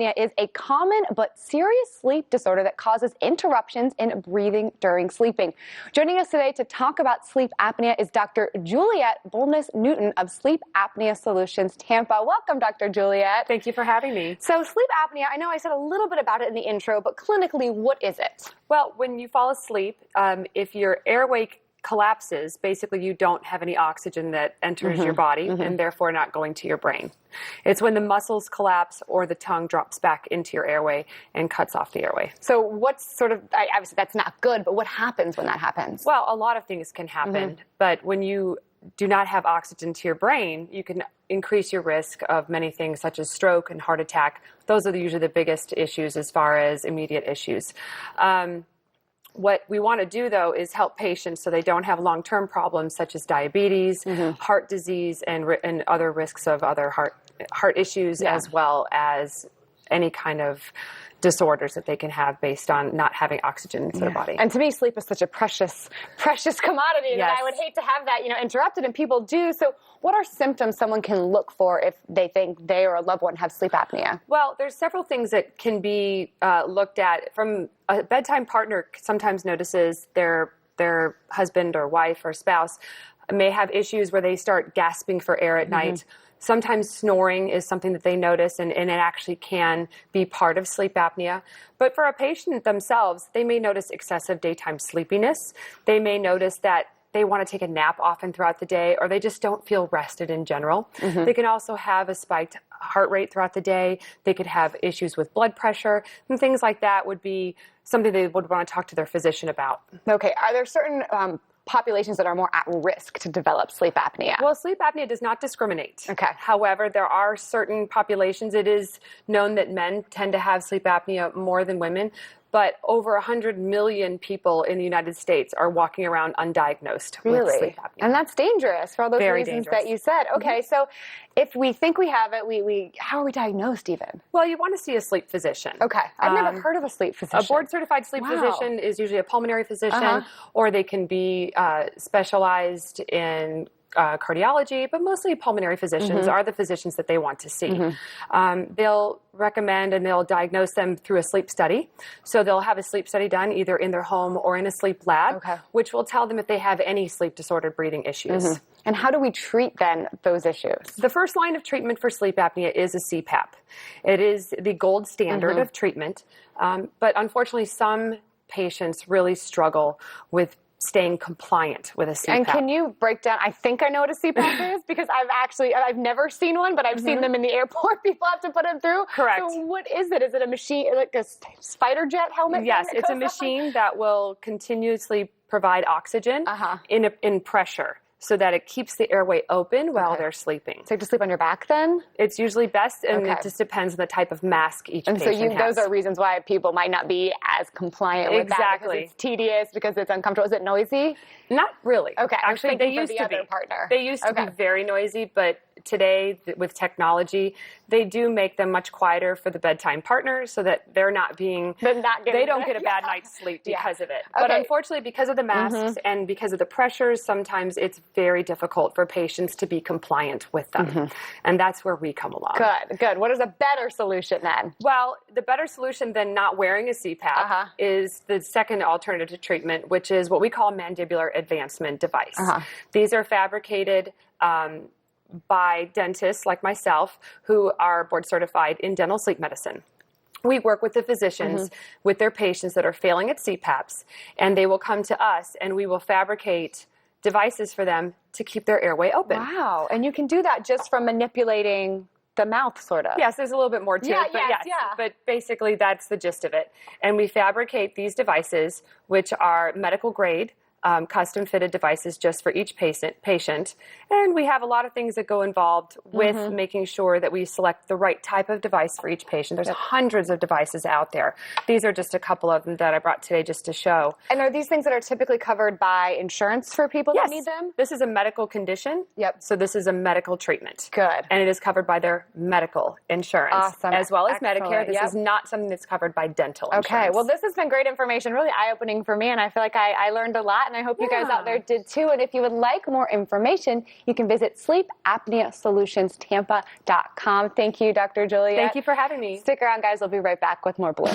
apnea is a common but serious sleep disorder that causes interruptions in breathing during sleeping. Joining us today to talk about sleep apnea is Dr. Juliet Bulnes-Newton of Sleep Apnea Solutions, Tampa. Welcome, Dr. Juliet. Thank you for having me. So sleep apnea, I know I said a little bit about it in the intro, but clinically, what is it? Well, when you fall asleep, if your airway collapses, basically you don't have any oxygen that enters your body and therefore not going to your brain. It's when the muscles collapse or the tongue drops back into your airway and cuts off the airway. So what's sort of, obviously that's not good, but what happens when that happens? Well, a lot of things can happen, but when you do not have oxygen to your brain, you can increase your risk of many things such as stroke and heart attack. Those are usually the biggest issues as far as immediate issues. What we want to do, though, is help patients so they don't have long-term problems such as diabetes, heart disease, and other risks of other heart issues, as well as any kind of disorders that they can have based on not having oxygen into their body. And to me, sleep is such a precious commodity that I would hate to have that, interrupted, and people do. So what are symptoms someone can look for if they think they or a loved one have sleep apnea? Well, there's several things that can be looked at. From a bedtime partner sometimes notices their husband or wife or spouse may have issues where they start gasping for air at night. Sometimes snoring is something that they notice, and it actually can be part of sleep apnea. But for a patient themselves, they may notice excessive daytime sleepiness. They may notice that they want to take a nap often throughout the day, or they just don't feel rested in general. They can also have a spiked heart rate throughout the day. They could have issues with blood pressure, and things like that would be something they would want to talk to their physician about. Okay. Are there certain populations that are more at risk to develop sleep apnea? Well, sleep apnea does not discriminate. Okay. However, there are certain populations. It is known that men tend to have sleep apnea more than women, but over 100 million people in the United States are walking around undiagnosed with sleep apnea. And that's dangerous for all those reasons that you said. Okay, so if we think we have it, how are we diagnosed even? Well, you want to see a sleep physician. Okay. I've never heard of a sleep physician. A board-certified sleep physician is usually a pulmonary physician, or they can be specialized in cardiology, but mostly pulmonary physicians are the physicians that they want to see. They'll recommend and they'll diagnose them through a sleep study. So they'll have a sleep study done either in their home or in a sleep lab, which will tell them if they have any sleep disordered breathing issues. And how do we treat then those issues? The first line of treatment for sleep apnea is a CPAP. It is the gold standard of treatment, but unfortunately some patients really struggle with staying compliant with a CPAP. And can you break down, I think I know what a CPAP is, because I've never seen one, but I've seen them in the airport. People have to put them through. Correct. So what is it? Is it a machine, like a spider jet helmet? Yes, it's a machine that will continuously provide oxygen in pressure, so that it keeps the airway open while they're sleeping. So you have to sleep on your back then? It's usually best, and it just depends on the type of mask each patient has. And so those are reasons why people might not be as compliant with that, because it's tedious, because it's uncomfortable. Is it noisy? Not really. Okay. Actually, they used to be. They used to be very noisy, but today, with technology, they do make them much quieter for the bedtime partner, so that they don't get a bad night's sleep because of it. But unfortunately, because of the masks and because of the pressures, sometimes it's very difficult for patients to be compliant with them. And that's where we come along. Good. What is a better solution then? Well, the better solution than not wearing a CPAP is the second alternative to treatment, which is what we call a mandibular advancement device. These are fabricated by dentists like myself who are board certified in dental sleep medicine. We work with the physicians with their patients that are failing at CPAPs, and they will come to us and we will fabricate devices for them to keep their airway open. Wow. And you can do that just from manipulating the mouth, sort of. Yes, there's a little bit more to it, but but basically that's the gist of it. And we fabricate these devices, which are medical grade, custom fitted devices just for each patient. And we have a lot of things that go involved with making sure that we select the right type of device for each patient. There's hundreds of devices out there. These are just a couple of them that I brought today just to show. And are these things that are typically covered by insurance for people that need them? This is a medical condition. So this is a medical treatment. Good. And it is covered by their medical insurance. Awesome. As well as Medicare. This is not something that's covered by dental insurance. Okay. Well, this has been great information, really eye-opening for me, and I feel like I learned a lot. and I hope you guys out there did too. And if you would like more information, you can visit sleepapneasolutions.tampa.com. Thank you, Dr. Juliet. Thank you for having me. Stick around, guys. We'll be right back with more Bloom.